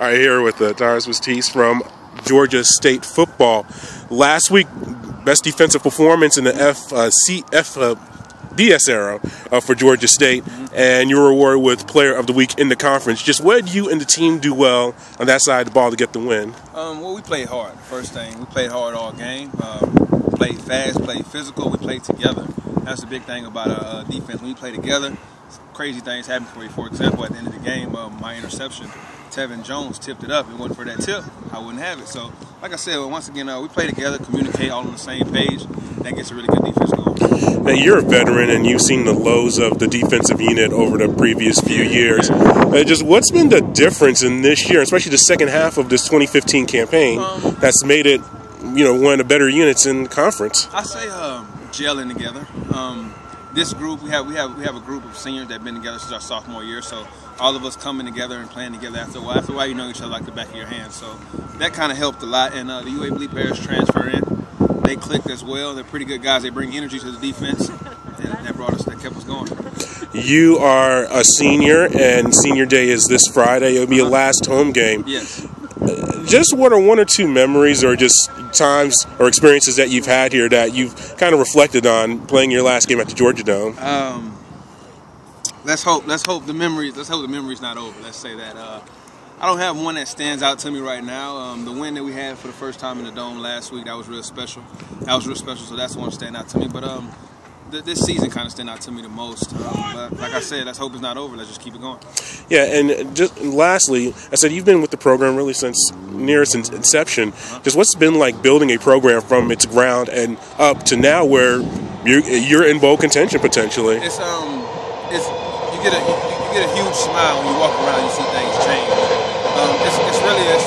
All right, here with Tyrus Westis from Georgia State football. Last week, best defensive performance in the FBS era for Georgia State, and you were awarded with Player of the Week in the conference. Just what did you and the team do well on that side of the ball to get the win? Well, we played hard. First thing, we played hard all game. Played fast, played physical. We played together. That's the big thing about our defense. When we play together, crazy things happen for you. For example, at the end of the game, my interception, Tevin Jones tipped it up. If it wasn't for that tip, I wouldn't have it. So, like I said, once again, we play together, communicate all on the same page. That gets a really good defense going. Now, you're a veteran, and you've seen the lows of the defensive unit over the previous few years. Just what's been the difference in this year, especially the second half of this 2015 campaign, that's made it, one of the better units in the conference? I say gelling together. This group, we have a group of seniors that have been together since our sophomore year, so all of us coming together and playing together after a while. After a while, you know each other like the back of your hand, so that kind of helped a lot. And the UAB players transfer in. They clicked as well. They're pretty good guys. They bring energy to the defense, and that kept us going. You are a senior, and senior day is this Friday. It'll be your last home game. Yes. Just what are one or two memories or just times or experiences that you've had here that you've kind of reflected on playing your last game at the Georgia Dome? Let's hope the memory's not over. Let's say that. I don't have one that stands out to me right now. The win that we had for the first time in the Dome last week, that was real special. So that's the one standing out to me. But this season kind of stand out to me the most. But like I said, let's hope it's not over. Let's just keep it going. Yeah, and just lastly, I said you've been with the program really since near its inception. Just what's it been like building a program from its ground and up to now where you're in bowl contention potentially? You get a huge smile when you walk around and you see things change. It's really a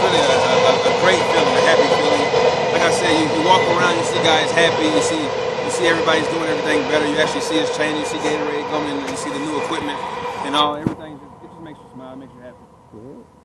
great feeling, a happy feeling. Like I said, you walk around, you see guys happy, you see everybody's doing everything better. You actually see us changing. You see Gatorade coming, and you see the new equipment and all. Everything it just makes you smile, makes you happy.